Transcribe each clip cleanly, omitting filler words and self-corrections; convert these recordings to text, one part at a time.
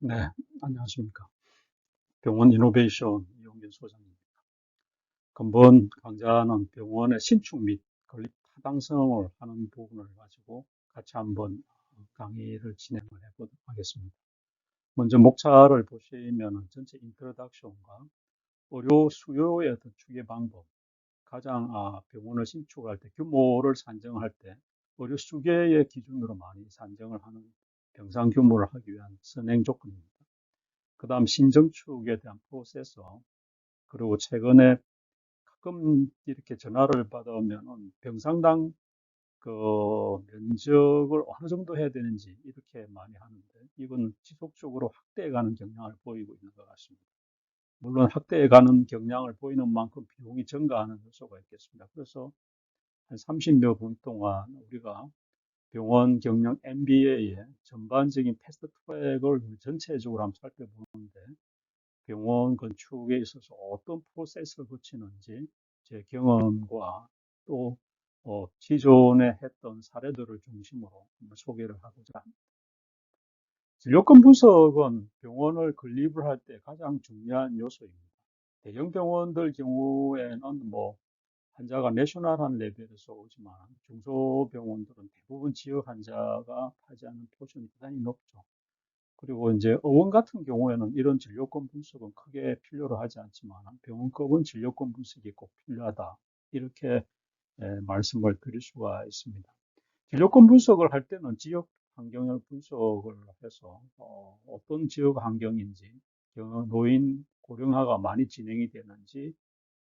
네, 안녕하십니까. 병원 이노베이션 이용균 소장입니다. 근본 강좌는 병원의 신축 및 건립 타당성을 하는 부분을 가지고 같이 한번 강의를 진행을 해보도록 하겠습니다. 먼저 목차를 보시면 전체 인트로덕션과 의료 수요의 어떤 추계 방법, 가장 병원을 신축할 때 규모를 산정할 때 의료 수계의 기준으로 많이 산정을 하는 병상 규모를 하기 위한 선행 조건입니다. 그 다음 신정축에 대한 프로세서, 그리고 최근에 가끔 이렇게 전화를 받으면 병상당 그 면적을 어느 정도 해야 되는지 이렇게 많이 하는데, 이건 지속적으로 확대해가는 경향을 보이고 있는 것 같습니다. 물론 확대해가는 경향을 보이는 만큼 비용이 증가하는 요소가 있겠습니다. 그래서 한 30여 분 동안 우리가 병원 경영 MBA의 전반적인 패스트 트랙을 전체적으로 한번 살펴보는데, 병원 건축에 있어서 어떤 프로세스를 거치는지 제 경험과 또 기존에 했던 사례들을 중심으로 한번 소개를 하고자 합니다. 진료권 분석은 병원을 건립을 할 때 가장 중요한 요소입니다. 대형 병원들 경우에는 환자가 내셔널한 레벨에서 오지만, 중소병원들은 대부분 지역 환자가 차지하는 포션이 대단히 높죠. 그리고 이제 의원 같은 경우에는 이런 진료권 분석은 크게 필요로 하지 않지만, 병원급은 진료권 분석이 꼭 필요하다, 이렇게 말씀을 드릴 수가 있습니다. 진료권 분석을 할 때는 지역 환경을 분석을 해서 어떤 지역 환경인지, 노인 고령화가 많이 진행이 되는지,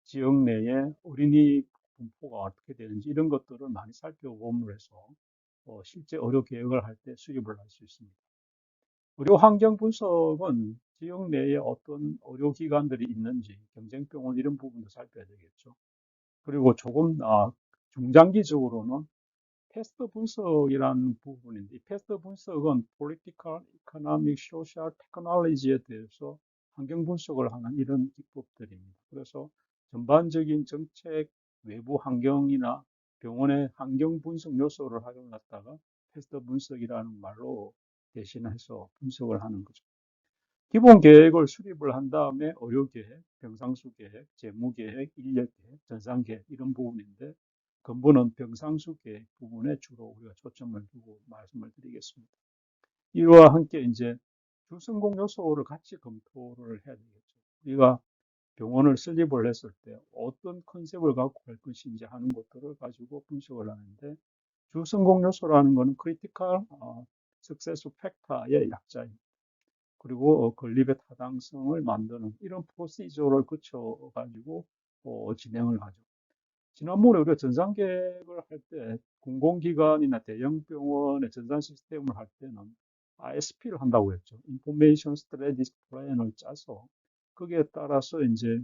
지역 내에 어린이 분포가 어떻게 되는지, 이런 것들을 많이 살펴봄으로 해서 실제 의료 계획을 할 때 수립을 할 수 있습니다. 의료 환경 분석은 지역 내에 어떤 의료기관들이 있는지, 경쟁병원 이런 부분도 살펴야 되겠죠. 그리고 조금 중장기적으로는 패스트 분석이라는 부분인데, 이 패스트 분석은 Political, Economic, Social, Technology에 대해서 환경 분석을 하는 이런 기법들입니다. 그래서 전반적인 정책, 외부 환경이나 병원의 환경 분석 요소를 활용했다가 패스트 분석이라는 말로 대신해서 분석을 하는 거죠. 기본 계획을 수립을 한 다음에 의료 계획, 병상수 계획, 재무 계획, 인력 계획, 전산 계획, 이런 부분인데, 근본은 병상수 계획 부분에 주로 우리가 초점을 두고 말씀을 드리겠습니다. 이와 함께 이제 주성공 요소를 같이 검토를 해야 되겠죠. 우리가 병원을 설립을 했을 때 어떤 컨셉을 갖고 할 것인지 하는 것들을 가지고 분석을 하는데, 주성공 요소라는 것은 크리티컬 석세스 팩터의 약자입니다. 그리고 건립의 타당성을 만드는 이런 프로시저를 거쳐가지고 진행을 하죠. 지난번에 우리가 전산 계획을 할 때 공공기관이나 대형 병원의 전산 시스템을 할 때는 ISP를 한다고 했죠. Information Strategic Plan을 짜서 거기에 따라서 이제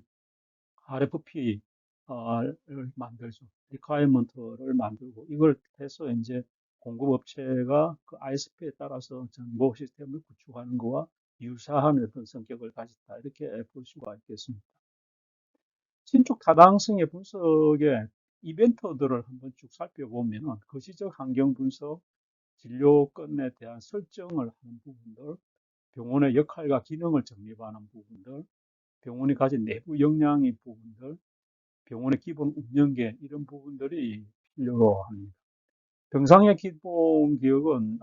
RFP를 만들죠. Requirement를 만들고, 이걸 해서 이제 공급업체가 그 ISP에 따라서 정보 시스템을 구축하는 거와 유사한 어떤 성격을 가졌다, 이렇게 볼 수가 있겠습니다. 신축 타당성의 분석의 이벤트들을 한번 쭉 살펴보면, 거시적 환경 분석, 진료권에 대한 설정을 하는 부분들, 병원의 역할과 기능을 정립하는 부분들, 병원이 가진 내부 역량의 부분들, 병원의 기본 운영계, 이런 부분들이 필요로 합니다. 병상의 기본 계획은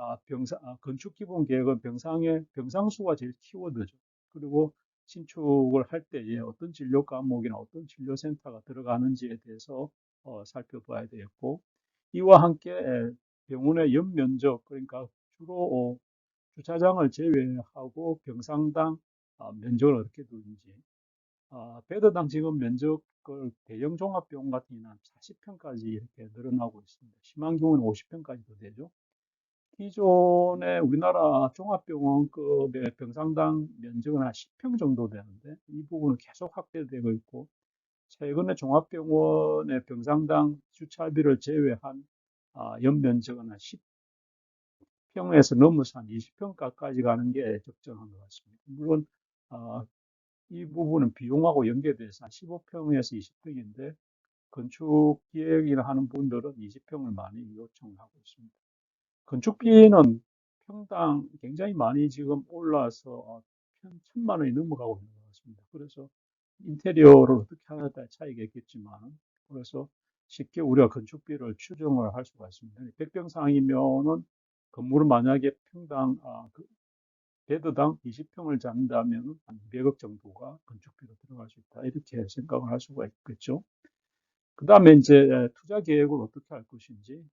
건축 기본 계획은 병상수가 제일 키워드죠. 그리고 신축을 할 때에 어떤 진료 과목이나 어떤 진료센터가 들어가는지에 대해서 살펴봐야 되겠고, 이와 함께 병원의 연면적, 그러니까 주로 주차장을 제외하고 병상당 면적을 어떻게 두는지, 베드당 지금 면적을 대형 종합병원 같은 경우는 40평까지 이렇게 늘어나고 있습니다. 심한 경우는 50평까지도 되죠. 기존의 우리나라 종합병원급의 병상당 면적은 한 10평 정도 되는데, 이 부분은 계속 확대되고 있고, 최근에 종합병원의 병상당 주차비를 제외한 연면적은 한 10평에서 넘어서 한 20평까지 가는 게 적정한 것 같습니다. 물론 이 부분은 비용하고 연계돼서 한 15평에서 20평인데, 건축 기획이나 하는 분들은 20평을 많이 요청하고 있습니다. 건축비는 평당 굉장히 많이 지금 올라서 1,000만 원이 넘어가고 있는 것 같습니다. 그래서 인테리어를 어떻게 하냐에 차이가 있겠지만, 그래서 쉽게 우리가 건축비를 추정을 할 수가 있습니다. 100평상이면은 건물은 만약에 평당 베드당 20평을 잡는다면 한 200억 정도가 건축비로 들어갈 수 있다. 이렇게 생각을 할 수가 있겠죠. 그 다음에 이제 투자 계획을 어떻게 할 것인지,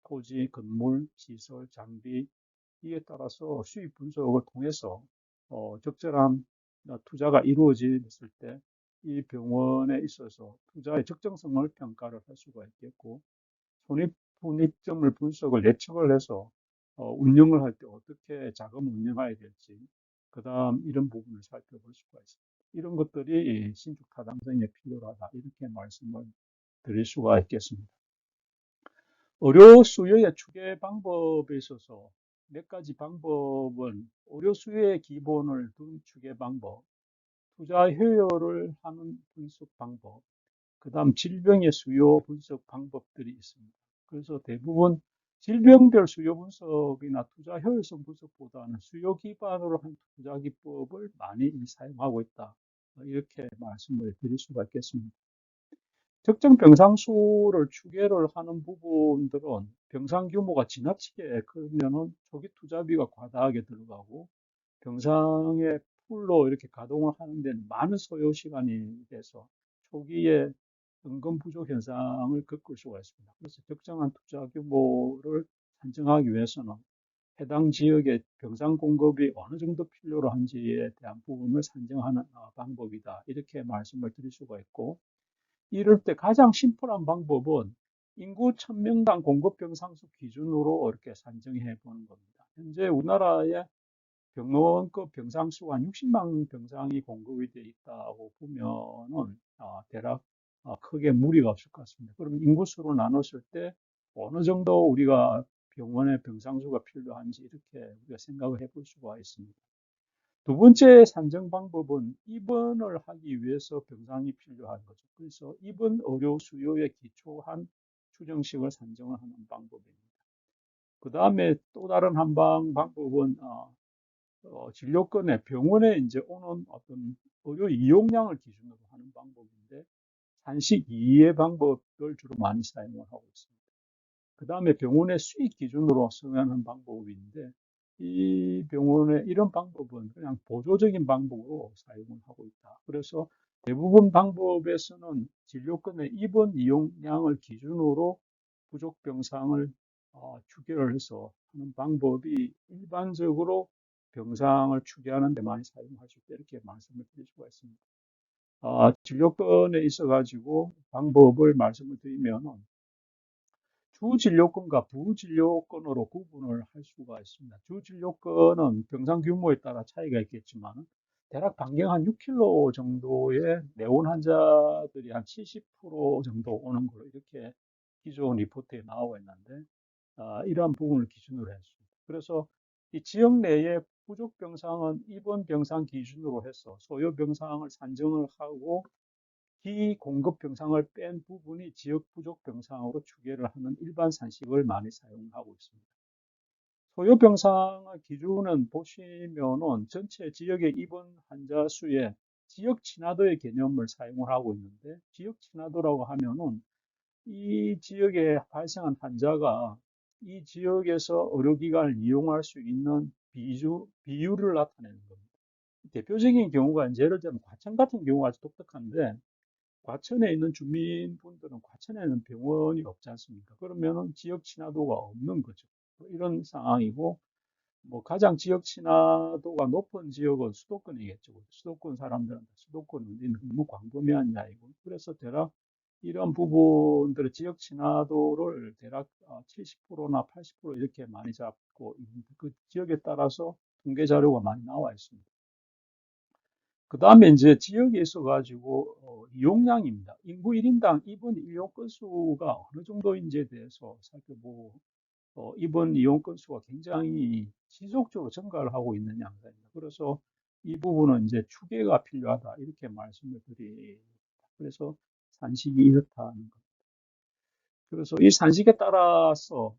토지, 건물, 시설, 장비, 이에 따라서 수익 분석을 통해서 적절한 투자가 이루어졌을 때 이 병원에 있어서 투자의 적정성을 평가를 할 수가 있겠고, 손익분익점을 분석을 예측을 해서 운영을 할 때 어떻게 자금을 운영해야 될지, 그 다음 이런 부분을 살펴볼 수가 있습니다. 이런 것들이 신축 타당성에 필요하다, 이렇게 말씀을 드릴 수가 있겠습니다. 의료 수요의 추계 방법에 있어서 몇 가지 방법은 의료 수요의 기본을 둔 추계 방법, 투자 효율을 하는 분석 방법, 그 다음 질병의 수요 분석 방법들이 있습니다. 그래서 대부분 질병별 수요 분석이나 투자 효율성 분석보다는 수요 기반으로 한 투자 기법을 많이 사용하고 있다. 이렇게 말씀을 드릴 수가 있겠습니다. 특정 병상수를 추계를 하는 부분들은 병상 규모가 지나치게 크면은 초기 투자비가 과다하게 들어가고, 병상의 풀로 이렇게 가동을 하는 데는 많은 소요 시간이 돼서 초기에 은근 부족 현상을 겪을 수가 있습니다. 그래서 적정한 투자 규모를 산정하기 위해서는 해당 지역의 병상 공급이 어느 정도 필요로 한지에 대한 부분을 산정하는 방법이다. 이렇게 말씀을 드릴 수가 있고, 이럴 때 가장 심플한 방법은 인구 1000명당 공급 병상수 기준으로 이렇게 산정해 보는 겁니다. 현재 우리나라의 병원급 병상수가 한 60만 병상이 공급이 돼 있다고 보면은 대략 크게 무리가 없을 것 같습니다. 그럼 인구수로 나눴을 때 어느 정도 우리가 병원의 병상수가 필요한지 이렇게 우리가 생각을 해볼 수가 있습니다. 두 번째 산정 방법은 입원을 하기 위해서 병상이 필요한 거죠. 그래서 입원 의료 수요에 기초한 추정식을 산정을 하는 방법입니다. 그 다음에 또 다른 방법은 진료권에 병원에 이제 오는 어떤 의료 이용량을 기준으로 하는 방법인데, 산식 이해 방법을 주로 많이 사용을 하고 있습니다. 그 다음에 병원의 수익 기준으로 정하는 방법인데, 이 병원의 이런 방법은 그냥 보조적인 방법으로 사용을 하고 있다. 그래서 대부분 방법에서는 진료권의 입원 이용량을 기준으로 부족 병상을 추계를 해서 하는 방법이 일반적으로 병상을 추계하는 데 많이 사용할 수 있다. 이렇게 말씀을 드릴 수가 있습니다. 진료권에 있어 가지고 방법을 말씀을 드리면, 주진료권과 부진료권으로 구분을 할 수가 있습니다. 주진료권은 병상 규모에 따라 차이가 있겠지만 대략 반경 한 6km 정도의 내원 환자들이 한 70% 정도 오는 걸로 이렇게 기존 리포트에 나와 있는데, 이러한 부분을 기준으로 했습니다. 그래서 이 지역 내의 부족 병상은 입원 병상 기준으로 해서 소요 병상을 산정을 하고, 비공급 병상을 뺀 부분이 지역 부족 병상으로 추계를 하는 일반 산식을 많이 사용하고 있습니다. 소요 병상의 기준은 보시면은 전체 지역의 입원 환자 수의 지역 친화도의 개념을 사용을 하고 있는데, 지역 친화도라고 하면은 이 지역에 발생한 환자가 이 지역에서 의료기관을 이용할 수 있는 비율을 나타내는 겁니다. 대표적인 경우가 이제 예를 들면 과천 같은 경우가 아주 독특한데, 과천에 있는 주민분들은 과천에는 병원이 없지 않습니까? 그러면은 지역 친화도가 없는 거죠. 이런 상황이고, 뭐 가장 지역 친화도가 높은 지역은 수도권이겠죠. 수도권 사람들은 수도권 어디는 너무 광범위한 이야기고, 그래서 대략 이런 부분들의 지역 친화도를 대략 70%나 80% 이렇게 많이 잡고 있는데, 그 지역에 따라서 통계 자료가 많이 나와 있습니다. 그 다음에 이제 지역에 있어가지고 이용량입니다. 인구 1인당 입원 이용 건수가 어느 정도인지에 대해서 살펴보고, 입원 이용 건수가 굉장히 지속적으로 증가를 하고 있는 양상입니다. 그래서 이 부분은 이제 추계가 필요하다, 이렇게 말씀을 드립니다. 그래서 산식이 이렇다는 것. 그래서 이 산식에 따라서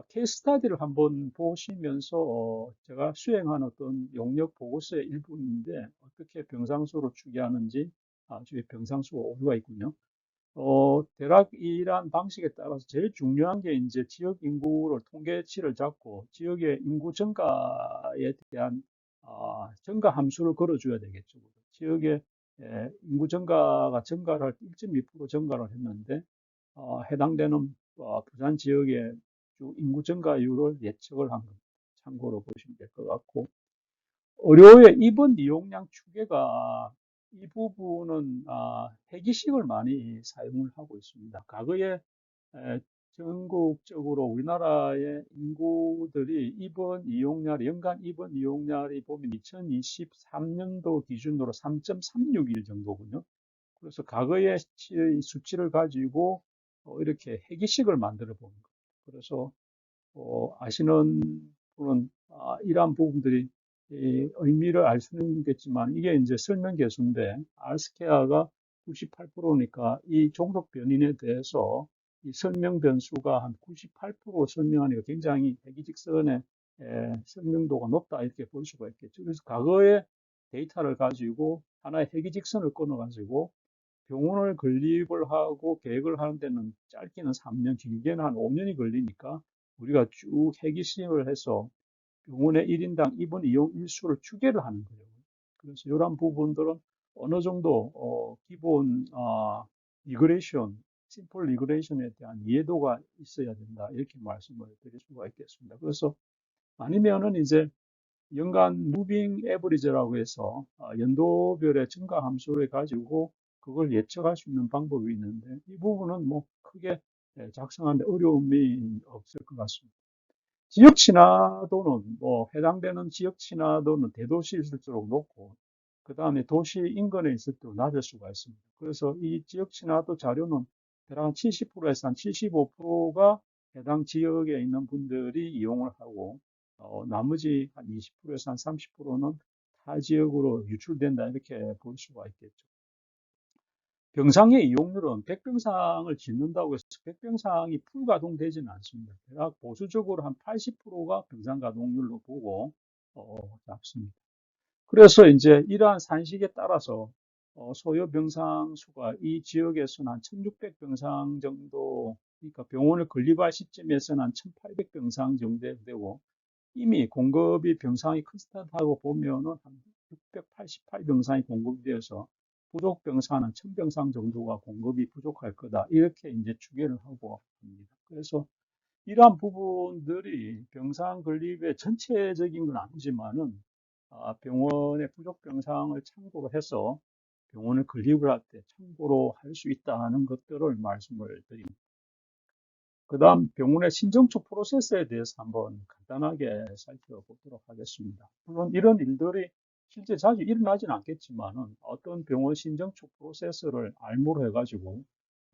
케이스 스터디를 한번 보시면서 제가 수행한 어떤 용역 보고서의 일부인데 어떻게 병상수를 추계하는지 주에 병상수가 오류가 있군요. 대략 이러한 방식에 따라서 제일 중요한 게 이제 지역 인구를 통계치를 잡고 지역의 인구 증가에 대한 증가 함수를 걸어줘야 되겠죠. 지역의 인구 증가를 1.2% 증가를 했는데 해당되는 부산 지역의 주 인구 증가율을 예측을 한 겁니다. 참고로 보시면 될 것 같고 의료의 입원 이용량 추계가 이 부분은 회기식을 많이 사용을 하고 있습니다. 과거에 전국적으로 우리나라의 인구들이 연간 입원 이용량이 보면 2023년도 기준으로 3.36일 정도군요. 그래서 과거의 수치를 가지고 이렇게 회기식을 만들어 보는 거예요. 그래서 아시는 분은 이러한 부분들이 이 의미를 알 수는 있겠지만 이게 이제 설명 개수인데 R스퀘어가 98%니까 이 종속 변인에 대해서 이 설명 변수가 한 98% 설명하니까 굉장히 대기직선의 설명도가 높다 이렇게 볼 수가 있겠죠. 그래서 과거의 데이터를 가지고 하나의 회기직선을 끊어가지고 병원을 건립을 하고 계획을 하는 데는 짧게는 3년, 길게는 한 5년이 걸리니까 우리가 쭉 회기시행을 해서 병원의 1인당 입원 이용 일수를 추계를 하는 거예요. 그래서 이러한 부분들은 어느 정도 기본 리그레이션, 심플 리그레이션에 대한 이해도가 있어야 된다. 이렇게 말씀을 드릴 수가 있겠습니다. 그래서 아니면은 이제 연간 무빙 에버리지라고 해서 연도별의 증가 함수를 가지고 그걸 예측할 수 있는 방법이 있는데 이 부분은 뭐 크게 작성하는데 어려움이 없을 것 같습니다. 지역 친화도는 뭐 해당되는 지역 친화도는 대도시일수록 높고 그 다음에 도시 인근에 있을 때 낮을 수가 있습니다. 그래서 이 지역 친화도 자료는 대략 한 70%에서 한 75%가 해당 지역에 있는 분들이 이용을 하고 나머지 한 20%에서 한 30%는 타 지역으로 유출된다 이렇게 볼 수가 있겠죠. 병상의 이용률은 백병상을 짓는다고 해서 백병상이 풀가동되지는 않습니다. 대략 보수적으로 한 80%가 병상 가동률로 보고 잡습니다. 그래서 이제 이러한 산식에 따라서 소요 병상 수가 이 지역에서는 한 1600병상 정도, 그러니까 병원을 건립할 시점에서는 한 1800병상 정도 되고 이미 공급이 병상이 컨스탄트하고 보면은 한 688병상이 공급이 되어서 부족 병상은 1000병상 정도가 공급이 부족할 거다. 이렇게 이제 추계를 하고 합니다. 그래서 이러한 부분들이 병상 건립의 전체적인 건 아니지만은 병원의 부족 병상을 참고로 해서 병원을 건립을 할 때 참고로 할 수 있다는 것들을 말씀을 드립니다. 그 다음 병원의 신정축 프로세스에 대해서 한번 간단하게 살펴보도록 하겠습니다. 물론 이런 일들이 실제 자주 일어나지는 않겠지만은 어떤 병원 신정축 프로세스를 알무로 해가지고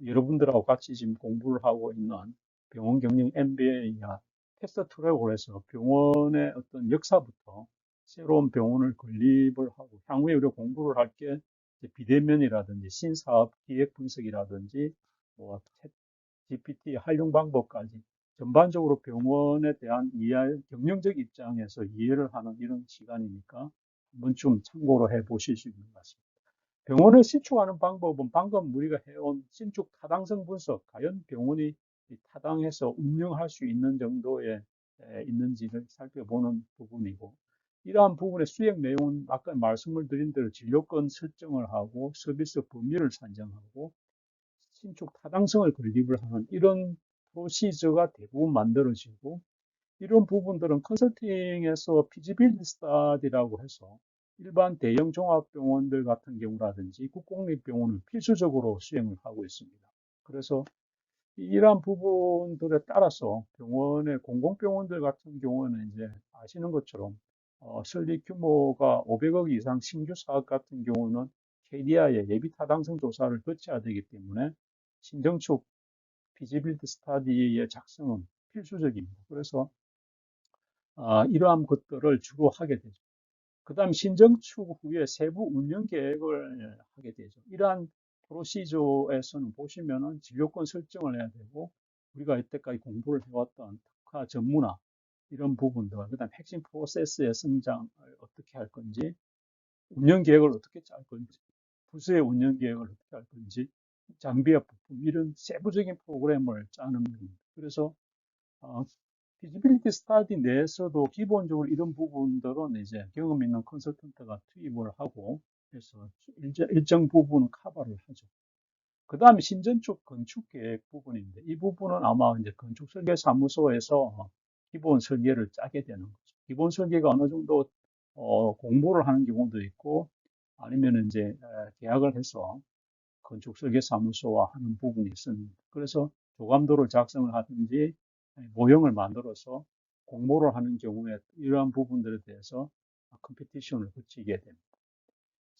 여러분들하고 같이 지금 공부를 하고 있는 병원 경영 MBA나 패스트 트랙으로 해서 병원의 어떤 역사부터 새로운 병원을 건립을 하고 향후에 우리가 공부를 할 게 비대면이라든지 신사업 기획 분석이라든지 뭐 GPT 활용 방법까지 전반적으로 병원에 대한 경영적 입장에서 이해를 하는 이런 시간이니까 한 번쯤 참고로 해 보실 수 있는 것 같습니다. 병원을 신축하는 방법은 방금 우리가 해온 신축 타당성 분석, 과연 병원이 타당해서 운영할 수 있는 정도에 있는지를 살펴보는 부분이고, 이러한 부분의 수행 내용은 아까 말씀을 드린 대로 진료권 설정을 하고 서비스 범위를 산정하고 신축 타당성을 건립을 하는 이런 프로시저가 대부분 만들어지고 이런 부분들은 컨설팅에서 피지빌리티 스터디라고 해서 일반 대형 종합병원들 같은 경우라든지 국공립병원은 필수적으로 수행을 하고 있습니다. 그래서 이러한 부분들에 따라서 병원의 공공병원들 같은 경우는 이제 아시는 것처럼 설립 규모가 500억 이상 신규 사업 같은 경우는 KDI의 예비 타당성 조사를 거쳐야 되기 때문에 신정축 피지빌리티 스터디의 작성은 필수적입니다. 그래서 이러한 것들을 주로 하게 되죠. 그 다음 신정축 후에 세부 운영 계획을 하게 되죠. 이러한 프로시저에서는 보시면은 진료권 설정을 해야 되고 우리가 이때까지 공부를 해왔던 전문화, 전문화 이런 부분들, 그다음 핵심 프로세스의 성장을 어떻게 할 건지, 운영 계획을 어떻게 짤 건지, 부서의 운영 계획을 어떻게 할 건지, 장비와 부품 이런 세부적인 프로그램을 짜는 겁니다. 그래서 피지빌리티 스타디 내에서도 기본적으로 이런 부분들은 이제 경험 있는 컨설턴트가 투입을 하고 해서 일정 부분 커버를 하죠. 그 다음에 신전축 건축 계획 부분인데 이 부분은 아마 이제 건축 설계 사무소에서 기본 설계를 짜게 되는 거죠. 기본 설계가 어느 정도 공모를 하는 경우도 있고 아니면 이제 계약을 해서 건축 설계 사무소와 하는 부분이 있습니다. 그래서 조감도를 작성을 하든지 모형을 만들어서 공모를 하는 경우에 이러한 부분들에 대해서 컴피티션을 거치게 됩니다.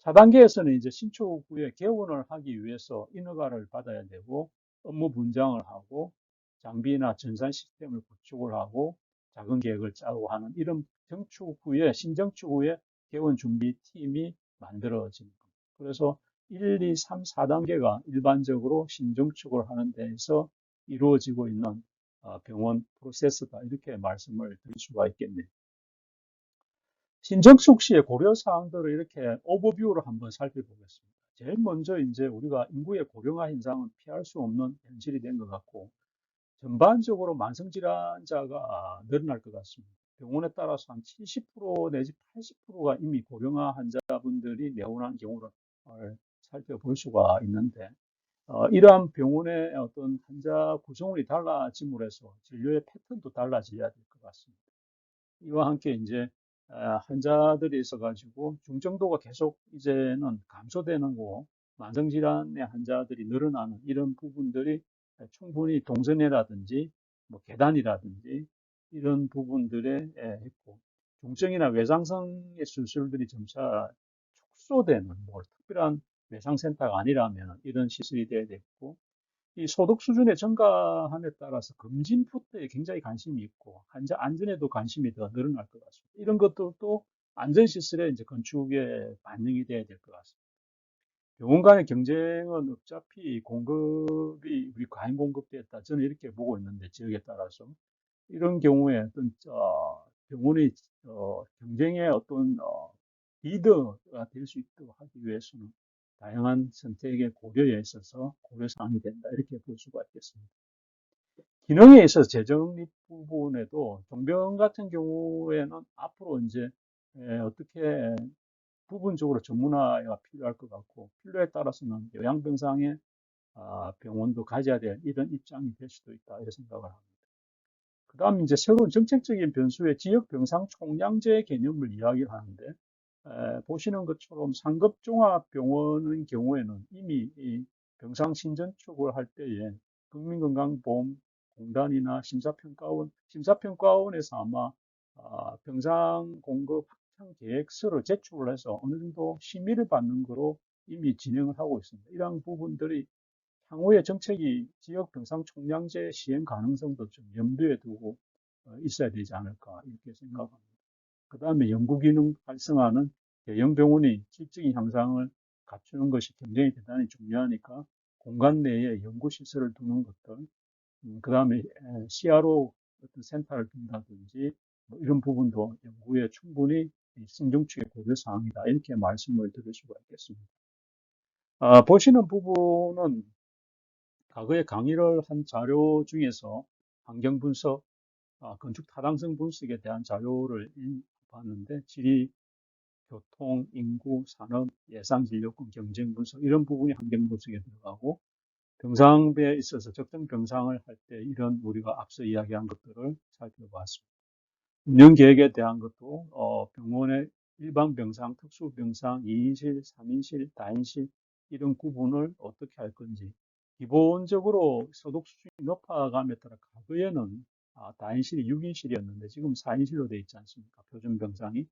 4단계에서는 이제 신축 후에 개원을 하기 위해서 인허가를 받아야 되고 업무 분장을 하고 장비나 전산 시스템을 구축을 하고 작은 계획을 짜고 하는 이런 정축 후에 신정축 후에 개원 준비 팀이 만들어집니다. 그래서 1, 2, 3, 4단계가 일반적으로 신정축을 하는 데에서 이루어지고 있는 병원 프로세스다 이렇게 말씀을 드릴 수가 있겠네요. 신정숙 시의 고려 사항들을 이렇게 오버뷰로 한번 살펴보겠습니다. 제일 먼저 이제 우리가 인구의 고령화 현상은 피할 수 없는 현실이 된 것 같고 전반적으로 만성질환자가 늘어날 것 같습니다. 병원에 따라서 한 70% 내지 80%가 이미 고령화 환자분들이 내원한 경우를 살펴볼 수가 있는데 이러한 병원의 어떤 환자 구성원이 달라짐으로 해서 진료의 패턴도 달라져야 될 것 같습니다. 이와 함께 이제 환자들이 있어가지고 중증도가 계속 이제는 감소되는 거고 만성질환의 환자들이 늘어나는 이런 부분들이 충분히 동선이라든지 뭐 계단이라든지 이런 부분들에 했고 중증이나 외상성의 수술들이 점차 축소되는 뭐 특별한 외상센터가 아니라면 이런 시설이 돼야 되고 이 소득 수준의 증가함에 따라서 검진 푸드에 굉장히 관심이 있고 환자 안전에도 관심이 더 늘어날 것 같습니다. 이런 것들도 안전시설에 이제 건축에 반영이 돼야 될 것 같습니다. 병원 간의 경쟁은 어차피 공급이 우리 과잉 공급됐다. 저는 이렇게 보고 있는데 지역에 따라서 이런 경우에 어떤 병원이 경쟁의 어떤 리더가 될 수 있도록 하기 위해서는 다양한 선택의 고려에 있어서 고려사항이 된다. 이렇게 볼 수가 있겠습니다. 기능에 있어서 재정립 부분에도 종병 같은 경우에는 앞으로 이제 어떻게 부분적으로 전문화가 필요할 것 같고 필요에 따라서는 요양병상의 병원도 가져야 될 이런 입장이 될 수도 있다. 이런 생각을 합니다. 그 다음 이제 새로운 정책적인 변수의 지역병상 총량제 개념을 이야기를 하는데 보시는 것처럼 상급종합병원의 경우에는 이미 이 병상 신전축을 할 때에 국민건강보험공단이나 심사평가원에서 아마 병상 공급 확장 계획서를 제출을 해서 어느 정도 심의를 받는 거로 이미 진행을 하고 있습니다. 이러한 부분들이 향후의 정책이 지역 병상 총량제 시행 가능성도 좀 염두에 두고 있어야 되지 않을까 이렇게 생각합니다. 그 다음에 연구 기능 활성화는 대형 병원이 질적인 향상을 갖추는 것이 굉장히 대단히 중요하니까 공간 내에 연구 시설을 두는 것들, 그 다음에 CRO 어떤 센터를 둔다든지 뭐 이런 부분도 연구에 충분히 신중추의 고려 사항이다 이렇게 말씀을 드릴 수가 있겠습니다. 보시는 부분은 과거에 강의를 한 자료 중에서 환경 분석, 건축 타당성 분석에 대한 자료를 봤는데 지리, 교통, 인구, 산업, 예상 진료권, 경쟁 분석 이런 부분이 환경 분석에 들어가고 병상비에 있어서 적정 병상을 할 때 이런 우리가 앞서 이야기한 것들을 살펴봤습니다. 운영 계획에 대한 것도 병원의 일반 병상, 특수 병상, 2인실, 3인실, 다인실 이런 구분을 어떻게 할 건지 기본적으로 소득 수준이 높아감에 따라 과거에는 다인실이 6인실이었는데 지금 4인실로 되어 있지 않습니까? 표준 병상이.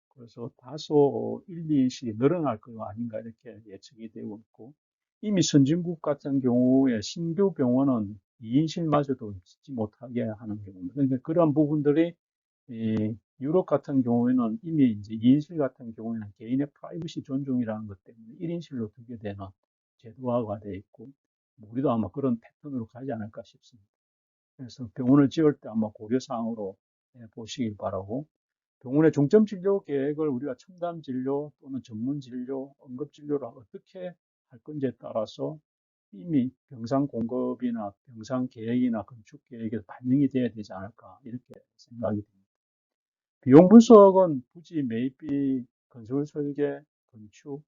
그래서 다소 1, 2인실이 늘어날 거 아닌가 이렇게 예측이 되고 있고 이미 선진국 같은 경우에 신규 병원은 2인실마저도 짓지 못하게 하는 경우입니다. 그러니까 그런 부분들이 이 유럽 같은 경우에는 이미 이제 2인실 같은 경우에는 개인의 프라이버시 존중이라는 것 때문에 1인실로 두게 되는 제도화가 되어 있고 우리도 아마 그런 패턴으로 가지 않을까 싶습니다. 그래서 병원을 지을 때 아마 고려사항으로 보시길 바라고, 병원의 중점 진료 계획을 우리가 첨단 진료 또는 전문 진료, 응급 진료를 어떻게 할 건지에 따라서 이미 병상 공급이나 병상 계획이나 건축 계획에 반영이 돼야 되지 않을까 이렇게 생각이 듭니다. 비용 분석은 부지 매입비, 건설 설계, 건축,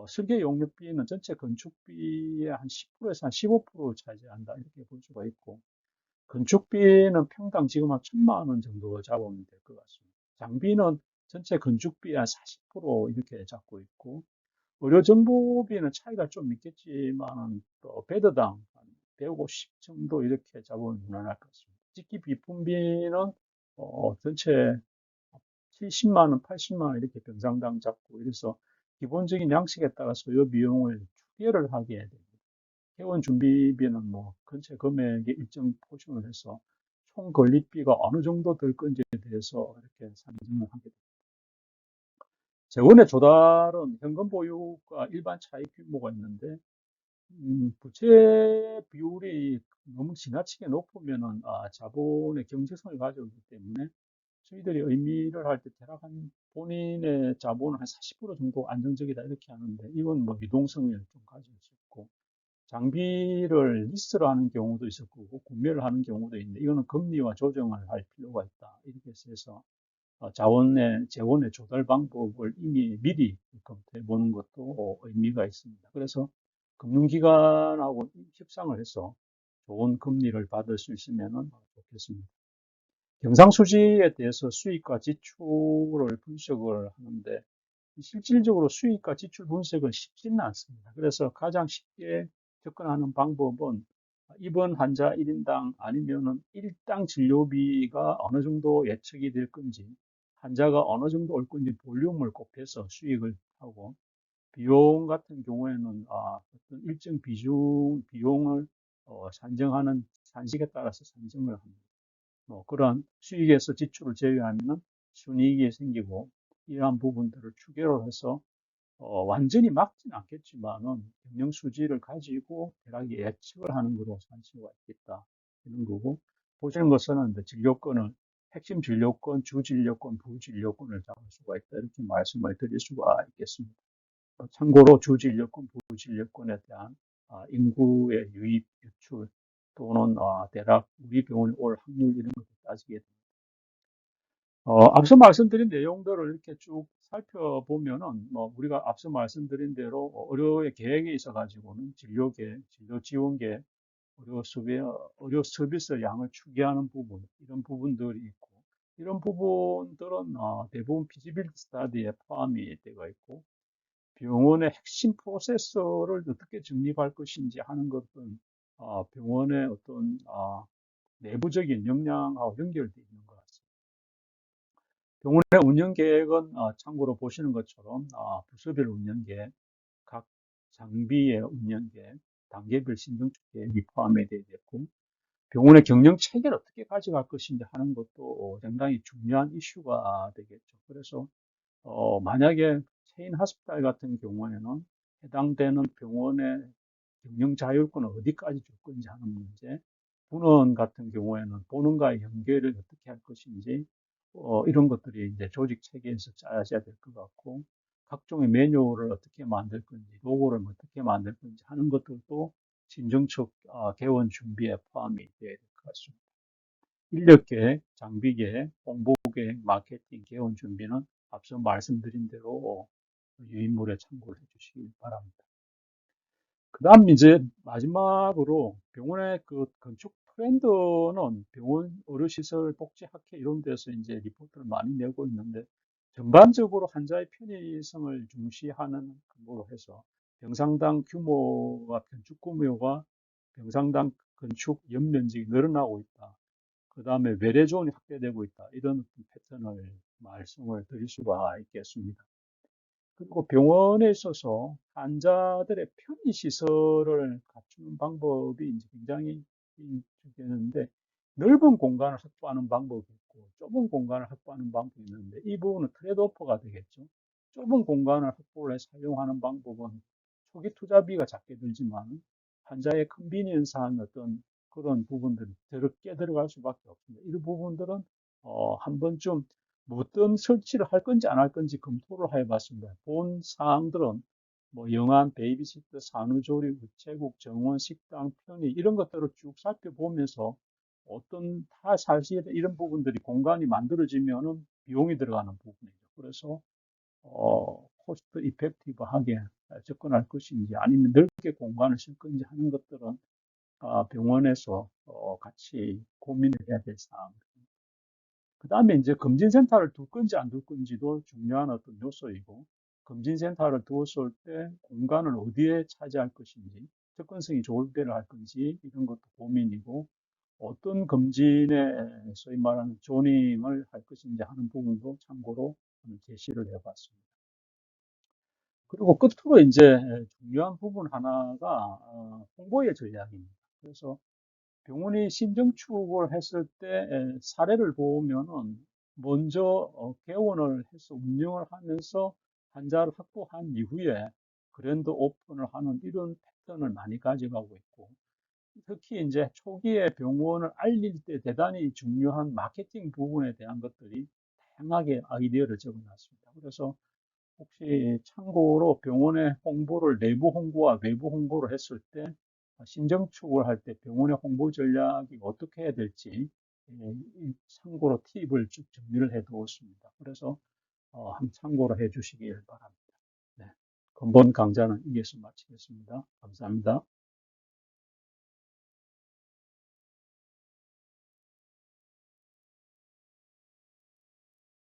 설계 용역비는 전체 건축비의 한 10%에서 한 15% 차지한다 이렇게 볼 수가 있고, 건축비는 평당 지금 한 1,000만 원 정도 잡으면 될 것 같습니다. 장비는 전체 건축비의 한 40% 이렇게 잡고 있고, 의료 정보비는 차이가 좀 있겠지만 또 베드당 한 150 정도 이렇게 잡으면 무난할 것 같습니다. 직기 비품비는 전체 70만 원, 80만 원 이렇게 병상당 잡고, 이래서 기본적인 양식에 따라 소요 비용을 추계를 하게 됩니다. 회원 준비비는 뭐 전체 금액의 일정 포션을 해서 총 건립비가 어느 정도 들 건지에 대해서 이렇게 산정을 하게 됩니다. 재원의 조달은 현금 보유가 일반 차익 규모가 있는데, 부채 비율이 너무 지나치게 높으면은 자본의 경제성을 가져오기 때문에 저희들이 의미를 할 때 대략 한 본인의 자본은 한 40% 정도 안정적이다 이렇게 하는데, 이건 뭐 유동성을 좀 가질 수 있고, 장비를 리스를 하는 경우도 있었고 구매를 하는 경우도 있는데, 이거는 금리와 조정을 할 필요가 있다 이렇게 해서 재원의 조달 방법을 이미 미리 검토해 보는 것도 의미가 있습니다. 그래서 금융기관하고 협상을 해서 좋은 금리를 받을 수 있으면 좋겠습니다. 경상수지에 대해서 수익과 지출을 분석을 하는데, 실질적으로 수익과 지출 분석은 쉽지는 않습니다. 그래서 가장 쉽게 접근하는 방법은 입원 환자 1인당 아니면은 일당 진료비가 어느 정도 예측이 될 건지, 환자가 어느 정도 올 건지 볼륨을 곱해서 수익을 하고, 비용 같은 경우에는 어떤 일정 비용을 산정하는 산식에 따라서 산정을 합니다. 뭐 그러한 수익에서 지출을 제외하면 순이익이 생기고, 이러한 부분들을 추계를 해서 완전히 막지는 않겠지만은 경영 수지를 가지고 대략 예측을 하는 거로 살 수가 있겠다 이런 거고, 보시는 것은 이제 진료권을 핵심 진료권, 주진료권, 부진료권을 잡을 수가 있다 이렇게 말씀을 드릴 수가 있겠습니다. 참고로 주진료권, 부진료권에 대한 인구의 유입, 유출 또는 대략 우리 병원에 올 확률 이런 것을 따지게 됩니다. 앞서 말씀드린 내용들을 이렇게 쭉 살펴보면은, 뭐, 우리가 앞서 말씀드린 대로 의료의 계획에 있어 가지고는 진료 계획, 진료 지원 계획, 의료 서비스 양을 추계하는 부분, 이런 부분들이 있고, 이런 부분들은 대부분 피지빌리티 스터디에 포함이 되어 있고, 병원의 핵심 프로세서를 어떻게 정립할 것인지 하는 것은 병원의 어떤 내부적인 역량하고 연결되어 있는 것 같습니다. 병원의 운영 계획은 참고로 보시는 것처럼 부서별 운영 계획, 각 장비의 운영 계획, 단계별 신정축 계획이 포함이 되어 있고, 병원의 경영 체계를 어떻게 가져갈 것인지 하는 것도 상당히 중요한 이슈가 되겠죠. 그래서 만약에 체인 하스피탈 같은 경우에는 해당되는 병원의 경영 자율권을 어디까지 줄 건지 하는 문제, 분원 같은 경우에는 본원과의 연계를 어떻게 할 것인지, 이런 것들이 이제 조직 체계에서 짜여져야 될 것 같고, 각종의 매뉴얼을 어떻게 만들 건지, 로고를 어떻게 만들 건지 하는 것들도 신정축 개원 준비에 포함이 되어야 될 것 같습니다. 인력 계획, 장비 계획, 홍보 계획, 마케팅, 개원 준비는 앞서 말씀드린 대로 유인물에 참고를 해주시기 바랍니다. 그 다음 이제 마지막으로 병원의 그 건축 트렌드는 병원 의료시설 복지학회 이런 데서 이제 리포트를 많이 내고 있는데, 전반적으로 환자의 편의성을 중시하는 근거로 해서 병상당 규모와 건축 규모가 병상당 건축 연면적이 늘어나고 있다. 그 다음에 외래존이 확대되고 있다. 이런 패턴을 말씀을 드릴 수가 있겠습니다. 그리고 병원에 있어서 환자들의 편의 시설을 갖추는 방법이 이제 굉장히 되는데, 넓은 공간을 확보하는 방법이 있고 좁은 공간을 확보하는 방법이 있는데, 이 부분은 트레이드오프가 되겠죠. 좁은 공간을 확보를 해 사용하는 방법은 초기 투자비가 작게 들지만 환자의 컨비니언스한 어떤 그런 부분들이 깨들어갈 수밖에 없습니다. 이 부분들은 한 번쯤 어떤 설치를 할 건지 안 할 건지 검토를 해봤습니다. 본 사항들은 뭐 영안, 베이비시터, 산후조리, 우체국, 정원, 식당, 편의 이런 것들을 쭉 살펴보면서 어떤 사실 이런 부분들이 공간이 만들어지면은 비용이 들어가는 부분이죠. 그래서 코스트 이펙티브하게 접근할 것인지 아니면 넓게 공간을 쓸 건지 하는 것들은 병원에서 같이 고민을 해야 될 사항입니다. 그 다음에 이제 검진센터를 둘 건지 안 둘 건지도 중요한 어떤 요소이고, 검진센터를 두었을 때 공간을 어디에 차지할 것인지, 접근성이 좋을 때를 할 건지, 이런 것도 고민이고, 어떤 검진에 소위 말하는 조닝을 할 것인지 하는 부분도 참고로 제시를 해봤습니다. 그리고 끝으로 이제 중요한 부분 하나가 홍보의 전략입니다. 그래서 병원이 신정축을 했을 때 사례를 보면은 먼저 개원을 해서 운영을 하면서 환자를 확보한 이후에 그랜드 오픈을 하는 이런 패턴을 많이 가져가고 있고, 특히 이제 초기에 병원을 알릴 때 대단히 중요한 마케팅 부분에 대한 것들이 다양하게 아이디어를 적어놨습니다. 그래서 혹시 참고로 병원의 홍보를 내부 홍보와 외부 홍보를 했을 때 신정축을 할 때 병원의 홍보 전략이 어떻게 해야 될지 참고로 팁을 쭉 정리를 해 두었습니다. 그래서 한번 참고로 해 주시길 바랍니다. 네. 근본 강좌는 여기서 마치겠습니다. 감사합니다.